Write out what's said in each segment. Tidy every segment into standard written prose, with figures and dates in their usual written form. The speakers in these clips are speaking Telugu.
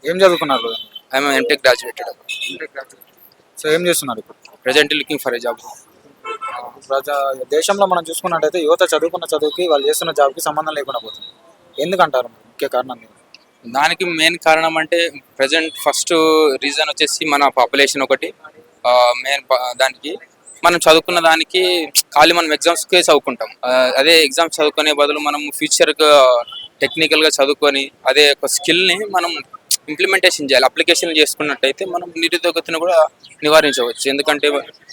ఏం చదువుకున్నారు? I'm MTech graduated. సో ఏం చేస్తున్నారు ఇప్పుడు? Present looking for a job. ప్రజా దేశంలో మనం చూసుకున్నట్టయితే యువత చదువుకున్న చదువుకి వాళ్ళు చేస్తున్న జాబ్కి సంబంధం లేకుండా పోతుంది. ఎందుకంటారు? ముఖ్య కారణం ఏంటి? దానికి మెయిన్ కారణం అంటే ప్రజెంట్ ఫస్ట్ రీజన్ వచ్చేసి మన పాపులేషన్ ఒకటి. మెయిన్ దానికి మనం చదువుకున్న దానికి ఖాళీ మనం ఎగ్జామ్స్కే చదువుకుంటాం. అదే ఎగ్జామ్స్ చదువుకునే బదులు మనం ఫ్యూచర్గా టెక్నికల్గా చదువుకొని అదే ఒక స్కిల్ని మనం ఇంప్లిమెంటేషన్ చేయాలి. అప్లికేషన్ చేసుకున్నట్టయితే మనం నిరుద్యోగతను కూడా నివారించవచ్చు. ఎందుకంటే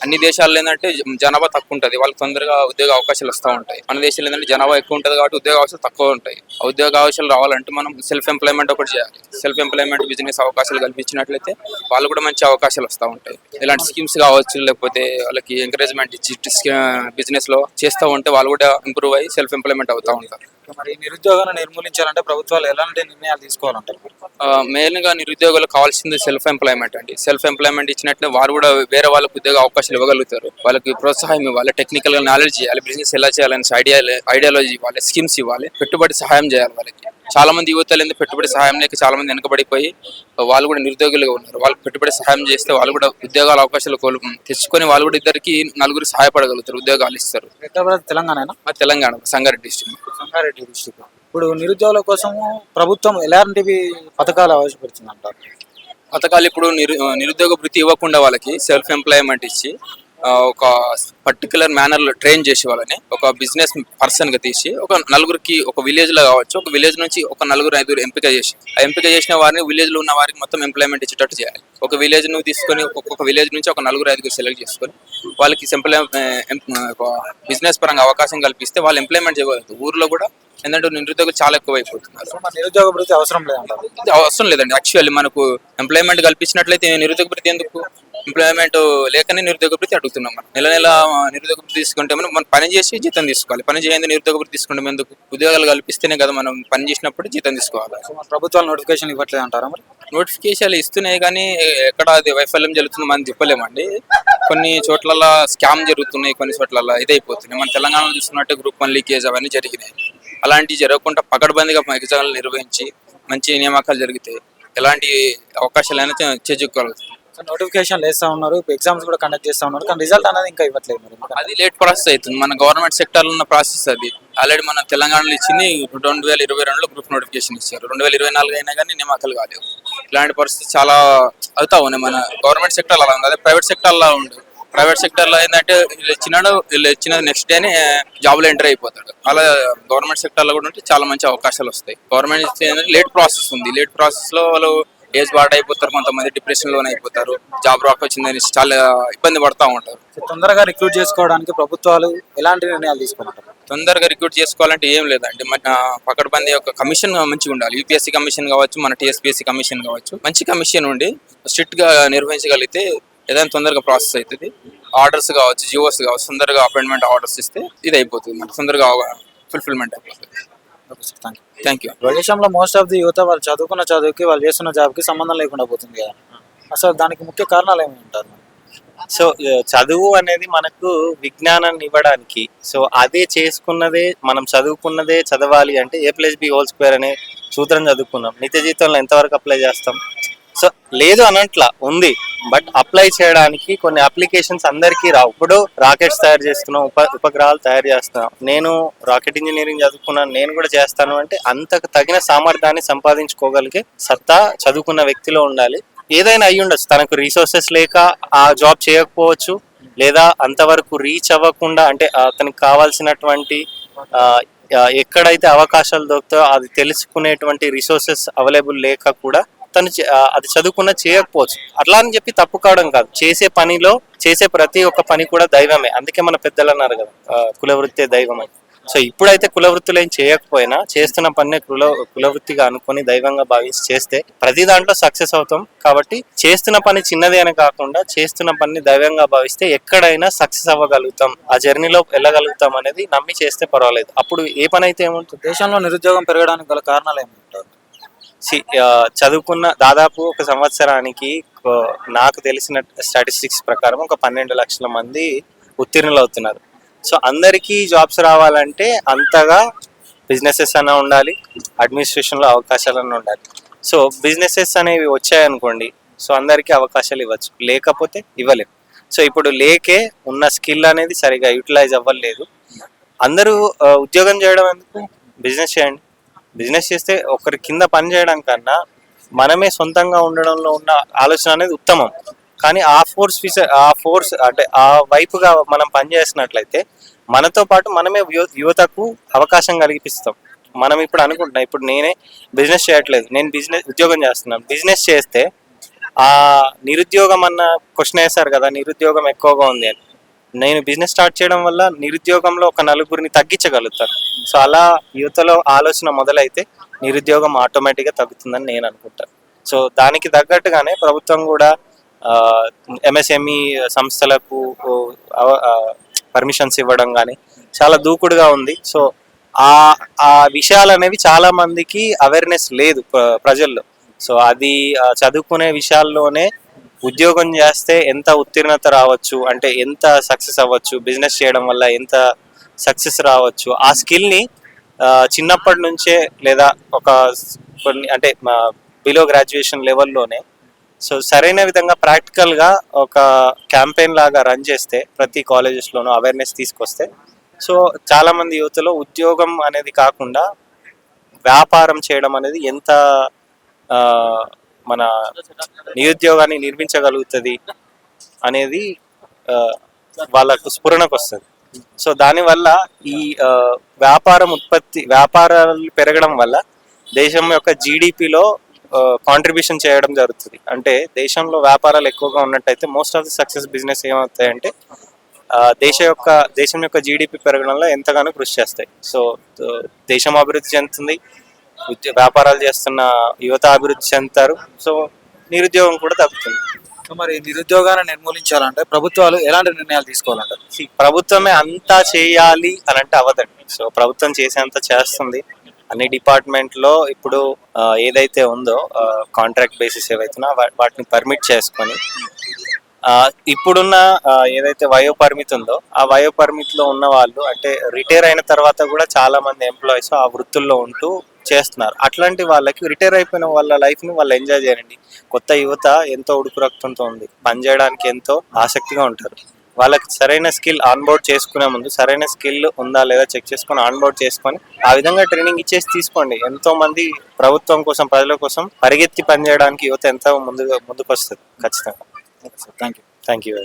అన్ని దేశాల్లో ఏంటంటే జనాభా తక్కువ ఉంటుంది, వాళ్ళకి తొందరగా ఉద్యోగ అవకాశాలు వస్తూ ఉంటాయి. మన దేశంలో ఏంటంటే జనాభా ఎక్కువ ఉంటుంది కాబట్టి ఉద్యోగ అవకాశాలు తక్కువ ఉంటాయి. ఆ ఉద్యోగ అవకాశాలు రావాలంటే మనం సెల్ఫ్ ఎంప్లాయ్మెంట్ ఒకటి చేయాలి. సెల్ఫ్ ఎంప్లాయ్మెంట్ బిజినెస్ అవకాశాలు కల్పించినట్లయితే వాళ్ళు కూడా మంచి అవకాశాలు వస్తూ ఉంటాయి. ఇలాంటి స్కీమ్స్ కావచ్చు, లేకపోతే వాళ్ళకి ఎంకరేజ్మెంట్ ఇచ్చి బిజినెస్ లో చేస్తూ ఉంటే వాళ్ళు కూడా ఇంప్రూవ్ అయ్యి సెల్ఫ్ ఎంప్లాయ్మెంట్ అవుతూ ఉంటారు. మరి నిరుద్యోగాన్ని నిర్మూలించాలంటే ప్రభుత్వాలు ఎలాంటి నిర్ణయాలు తీసుకోవాలంటారు? మెయిన్ గా నిరుద్యోగులకు కావాల్సింది సెల్ఫ్ ఎంప్లాయ్మెంట్ అండి. సెల్ఫ్ ఎంప్లాయ్మెంట్ ఇచ్చినట్లే వారు కూడా వేరే వాళ్ళకు ఉద్యోగ అవకాశాలు ఇవ్వగలుగుతారు. వాళ్ళకి ప్రోత్సాహం ఇవ్వాలి, టెక్నికల్ గా నాలెడ్జ్ చేయాలి, బిజినెస్ ఎలా చేయాలని ఐడియాలజీ ఇవ్వాలి, స్కీమ్స్ ఇవ్వాలి, పెట్టుబడి సహాయం చేయాలి. వాళ్ళకి చాలా మంది యువతలు ఎందుకు పెట్టుబడి సహాయం లేక చాలా మంది వెనుకబడిపోయి వాళ్ళు కూడా నిరుద్యోగులుగా ఉన్నారు. వాళ్ళకి పెట్టుబడి సహాయం చేస్తే వాళ్ళు కూడా ఉద్యోగాల అవకాశాలు తెచ్చుకొని వాళ్ళు కూడా ఇద్దరికి నలుగురు సహాయపడగలుగుతారు, ఉద్యోగాలు ఇస్తారు. తెలంగాణ సంగారెడ్డి డిస్ట్రిక్ట్. ఇప్పుడు నిరుద్యోగుల కోసం ప్రభుత్వం ఎలాంటివి పథకాలు ఆవిష్కరిస్తుంది అంటారు? పథకాలు ఇప్పుడు నిరుద్యోగ వృత్తి ఇవ్వకుండా వాళ్ళకి సెల్ఫ్ ఎంప్లాయ్మెంట్ ఇచ్చి ఒక పర్టికులర్ మేనర్ లో ట్రైన్ చేసే వాళ్ళని ఒక బిజినెస్ పర్సన్ గా తీసి ఒక నలుగురికి ఒక విలేజ్ లో కావచ్చు, ఒక విలేజ్ నుంచి ఒక నలుగురు ఐదుగురు ఎంపిక చేసి ఆ ఎంపిక చేసిన వారిని విలేజ్ లో ఉన్న వారికి మొత్తం ఎంప్లాయ్మెంట్ ఇచ్చేటట్టు చేయాలి. ఒక విలేజ్ ను తీసుకొని ఒక్కొక్క విలేజ్ నుంచి ఒక నలుగురు ఐదుగురు సెలెక్ట్ చేసుకొని వాళ్ళకి బిజినెస్ పరంగా అవకాశం కల్పిస్తే వాళ్ళు ఎంప్లాయ్మెంట్ చేయగలుగుతారు. ఊర్లో కూడా ఎందుకంటే నిరుద్యోగులు చాలా ఎక్కువ అయిపోతున్నారు. నిరుద్యోగ భృతి అవసరం లేదంటారు? అవసరం లేదండి. యాక్చువల్లీ మనకు ఎంప్లాయ్మెంట్ కల్పించినట్లయితే నిరుద్యోగ భృతి ఎందుకు? ఎంప్లాయ్మెంట్ లేకనే నిరుద్యోగ భృతి అడుగుతున్నాం. మనం నెల నెల నిరుద్యోగ భృతి తీసుకుంటే మనం పని చేసి జీతం తీసుకోవాలి. పని చేయండి నిరుద్యోగ భృతి తీసుకుంటాం ఎందుకు? ఉద్యోగాలు కల్పిస్తేనే కదా మనం పని చేసినప్పుడు జీతం తీసుకోవాలి. ప్రభుత్వాలు నోటిఫికేషన్ ఇవ్వట్లేదు అంటారా? మరి నోటిఫికేషన్లు ఇస్తున్నాయి కానీ ఎక్కడ అది వైఫల్యం జరుగుతుంది మనం చెప్పలేమండి. కొన్ని చోట్ల స్కామ్ జరుగుతున్నాయి, కొన్ని చోట్ల ఇదైపోతున్నాయి. మన తెలంగాణలో చూస్తున్నట్టే గ్రూప్ 1 లీకేజ్ అవన్నీ జరిగినాయి. అలాంటివి జరగకుండా పకడ్బందీగా ఎగ్జామ్లు నిర్వహించి మంచి నియామకాలు జరిగితే ఎలాంటి అవకాశాలైనా చేజుకోగలుగుతాయి. నోటిఫికేషన్ వేస్తా ఉన్నారు, ఎగ్జామ్స్ కూడా కండక్ట్ చేస్తా ఉన్నారు, కానీ రిజల్ట్ అనేది ఇంకా ఇవ్వట్లేదు. అది లేట్ ప్రాసెస్ అవుతుంది. మన గవర్నమెంట్ సెక్టర్ ఉన్న ప్రాసెస్ అది. ఆల్రెడీ మన తెలంగాణలో ఇచ్చింది 2022లో గ్రూప్ నోటిఫికేషన్ ఇచ్చారు. 2024 అయినా కానీ నియామకాలు కాలేవు. ఇలాంటి పరిస్థితి చాలా అవుతా ఉన్నాయి. మన గవర్నమెంట్ సెక్టర్ అలా ఉంది, అదే ప్రైవేట్ సెక్టర్ లా ఉంది. ప్రైవేట్ సెక్టర్ లో ఏంటంటే వీళ్ళు ఇచ్చిన నెక్స్ట్ డేనే జాబ్ లో ఎంటర్ అయిపోతాడు. అలా గవర్నమెంట్ సెక్టర్ లో కూడా ఉంటే చాలా మంచి అవకాశాలు వస్తాయి. గవర్నమెంట్ లేట్ ప్రాసెస్ ఉంది. లేట్ ప్రాసెస్ లో వాళ్ళు ఏజ్ బార్డ్ అయిపోతారు, కొంతమంది డిప్రెషన్ లోనే అయిపోతారు, జాబ్ రాక్ వచ్చిందని చాలా ఇబ్బంది పడతా ఉంటారు. తొందరగా రిక్రూట్ చేసుకోవడానికి ప్రభుత్వాలు ఎలాంటి నిర్ణయాలు తీసుకుంటారు? తొందరగా రిక్రూట్ చేసుకోవాలంటే ఏం లేదండి, మన పకడ్బందీ యొక్క కమిషన్ మంచిగా ఉండాలి. యూపీఎస్సీ కమిషన్ కావచ్చు, మన టీఎస్పీఎస్సీ కమిషన్ కావచ్చు, మంచి కమిషన్ ఉండి స్ట్రిక్ట్ గా నిర్వహించగలిగితే ఏదైనా తొందరగా ప్రాసెస్ అవుతుంది. ఆర్డర్స్ కావచ్చు, జియోస్ కావచ్చు, తొందరగా అపాయింట్మెంట్ ఆర్డర్స్ ఇస్తే ఇది అయిపోతుంది, మనకు తొందరగా ఫుల్ఫిల్మెంట్ అయిపోతుంది. Thank you. దేశంలో మోస్ట్ ఆఫ్ ది యువత వాళ్ళు చదువుకున్న చదువుకి వాళ్ళు చేస్తున్న జాబ్కి సంబంధం లేకుండా పోతుంది కదా, అసలు దానికి ముఖ్య కారణాలు ఏమి ఉంటారు? సో చదువు అనేది మనకు విజ్ఞానాన్ని ఇవ్వడానికి, సో అదే చేసుకున్నదే మనం చదువుకున్నదే చదవాలి అంటే A+B² అనే సూత్రం చదువుకున్నాం. నిత్య జీవితంలో ఎంతవరకు అప్లై చేస్తాం? సో లేదు అనట్లా ఉంది, బట్ అప్లై చేయడానికి కొన్ని అప్లికేషన్స్ అందరికీ రావు. ఇప్పుడు రాకెట్స్ తయారు చేస్తున్నాం, ఉపగ్రహాలు తయారు చేస్తున్నాం. నేను రాకెట్ ఇంజనీరింగ్ చదువుకున్నాను, నేను కూడా చేస్తాను అంటే అంతకు తగిన సామర్థ్యాన్ని సంపాదించుకోగలిగే సత్తా చదువుకున్న వ్యక్తిలో ఉండాలి. ఏదైనా అయ్యి ఉండొచ్చు, తనకు రీసోర్సెస్ లేక ఆ జాబ్ చేయకపోవచ్చు, లేదా అంతవరకు రీచ్ అవ్వకుండా అంటే అతనికి కావాల్సినటువంటి ఎక్కడైతే అవకాశాలు దొరుకుతాయో అది తెలుసుకునేటువంటి రిసోర్సెస్ అవైలబుల్ లేక కూడా తను అది చదువుకున్న చేయకపోవచ్చు. అట్లా అని చెప్పి తప్పు కావడం కాదు, చేసే ప్రతి ఒక్క పని కూడా దైవమే. అందుకే మన పెద్దలు అన్నారు కదా, కులవృత్తే దైవం అని. సో ఇప్పుడైతే కులవృత్తులు ఏం చేయకపోయినా చేస్తున్న పని కులవృత్తిగా అనుకొని దైవంగా భావించి చేస్తే ప్రతి దాంట్లో సక్సెస్ అవుతాం. కాబట్టి చేస్తున్న పని చిన్నది అని కాకుండా చేస్తున్న పని దైవంగా భావిస్తే ఎక్కడైనా సక్సెస్ అవ్వగలుగుతాం, ఆ జర్నీలో వెళ్ళగలుగుతాం అనేది నమ్మి చేస్తే పర్వాలేదు. అప్పుడు ఏ పని అయితే ఏముంటుంది? దేశంలో నిరుద్యోగం పెరగడానికి గల కారణాలు ఏమంటారు? చదువుకున్న దాదాపు ఒక సంవత్సరానికి నాకు తెలిసిన స్టాటిస్టిక్స్ ప్రకారం ఒక 12 లక్షల మంది ఉత్తీర్ణులు అవుతున్నారు. సో అందరికీ జాబ్స్ రావాలంటే అంతగా బిజినెసెస్ అన్న ఉండాలి, అడ్మినిస్ట్రేషన్లో అవకాశాలన్నా ఉండాలి. సో బిజినెసెస్ అనేవి వచ్చాయనుకోండి, సో అందరికీ అవకాశాలు ఇవ్వచ్చు, లేకపోతే ఇవ్వలేము. సో ఇప్పుడు లేకే ఉన్న స్కిల్ అనేది సరిగా యూటిలైజ్ అవ్వలేదు. అందరూ ఉద్యోగం చేయడం ఎందుకు, బిజినెస్ చేయండి. బిజినెస్ చేస్తే ఒకరి కింద పని చేయడం కన్నా మనమే సొంతంగా ఉండడంలో ఉన్న ఆలోచన అనేది ఉత్తమం. కానీ ఆ ఫోర్స్ అంటే ఆ వైపుగా మనం పనిచేసినట్లయితే మనతో పాటు మనమే యువతకు అవకాశం కల్పిస్తాం. మనం ఇప్పుడు అనుకుంటున్నాం, ఇప్పుడు నేనే బిజినెస్ చేయట్లేదు, నేను ఉద్యోగం చేస్తున్నాను. బిజినెస్ చేస్తే ఆ నిరుద్యోగం అన్న క్వశ్చన్ వేశారు కదా, నిరుద్యోగం ఎక్కువగా ఉంది అని. నేను బిజినెస్ స్టార్ట్ చేయడం వల్ల నిరుద్యోగంలో ఒక నలుగురిని తగ్గించగలుగుతాను. సో అలా యువతలో ఆలోచన మొదలైతే నిరుద్యోగం ఆటోమేటిక్గా తగ్గుతుందని నేను అనుకుంటాను. సో దానికి తగ్గట్టుగానే ప్రభుత్వం కూడా ఎంఎస్ఎంఈ సంస్థలకు పర్మిషన్స్ ఇవ్వడం కానీ చాలా దూకుడుగా ఉంది. సో ఆ ఆ విషయాలు అనేవి చాలా మందికి అవేర్నెస్ లేదు ప్రజల్లో. సో అది చదువుకునే విషయాల్లోనే ఉద్యోగం చేస్తే ఎంత ఉత్తీర్ణత రావచ్చు, అంటే ఎంత సక్సెస్ అవ్వచ్చు, బిజినెస్ చేయడం వల్ల ఎంత సక్సెస్ రావచ్చు, ఆ స్కిల్ని చిన్నప్పటి నుంచే లేదా ఒక కొన్ని అంటే బిలో గ్రాడ్యుయేషన్ లెవెల్లోనే సో సరైన విధంగా ప్రాక్టికల్గా ఒక క్యాంపెయిన్ లాగా రన్ చేస్తే ప్రతి కాలేజెస్లోనూ అవేర్నెస్ తీసుకొస్తే సో చాలామంది యువతలో ఉద్యోగం అనేది కాకుండా వ్యాపారం చేయడం అనేది ఎంత మన నిరుద్యోగాన్ని నిర్మించగలుగుతుంది అనేది వాళ్ళకు స్ఫురణకు వస్తుంది. సో దానివల్ల ఈ వ్యాపారాలు పెరగడం వల్ల దేశం యొక్క జీడిపిలో కాంట్రిబ్యూషన్ చేయడం జరుగుతుంది. అంటే దేశంలో వ్యాపారాలు ఎక్కువగా ఉన్నట్టయితే most of the success business ఏమవుతాయంటే దేశం యొక్క జీడిపి పెరగడంలో ఎంతగానో కృషి చేస్తాయి. సో దేశం అభివృద్ధి చెందుతుంది, వ్యాపారాలు చేస్తున్న యువత అభివృద్ధి చెందుతారు. సో నిరుద్యోగం కూడా తగ్గుతుంది. సో మరి నిరుద్యోగాన్ని నిర్మూలించాలంటే ప్రభుత్వాలు ఎలాంటి నిర్ణయాలు తీసుకోవాలంటారు? ప్రభుత్వమే అంతా చేయాలి అని అంటే అవ్వదండి. సో ప్రభుత్వం చేసేంత చేస్తుంది. అన్ని డిపార్ట్మెంట్లో ఇప్పుడు ఏదైతే ఉందో కాంట్రాక్ట్ బేసిస్ ఏవైతున్నా వాటిని పర్మిట్ చేసుకొని ఇప్పుడున్న ఏదైతే వయో పరిమితి ఉందో ఆ వయో పరిమితిలో ఉన్న వాళ్ళు అంటే రిటైర్ అయిన తర్వాత కూడా చాలా మంది ఎంప్లాయీస్ ఆ వృత్తుల్లో ఉంటూ చేస్తున్నారు. అట్లాంటి వాళ్ళకి రిటైర్ అయిపోయిన వాళ్ళ లైఫ్ని వాళ్ళు ఎంజాయ్ చేయండి. కొత్త యువత ఎంతో ఉడుకు రక్తంతో ఉంది, పని చేయడానికి ఎంతో ఆసక్తిగా ఉంటారు. వాళ్ళకి సరైన స్కిల్ ఆన్బోర్డ్ చేసుకునే ముందు సరైన స్కిల్ ఉందా లేదా చెక్ చేసుకొని ఆన్బోర్డ్ చేసుకొని ఆ విధంగా ట్రైనింగ్ ఇచ్చేసి తీసుకోండి. ఎంతో మంది ప్రభుత్వం కోసం ప్రజల కోసం పరిగెత్తి పనిచేయడానికి యువత ఎంతో ముందుకు వస్తుంది ఖచ్చితంగా. Thank you. Thank you.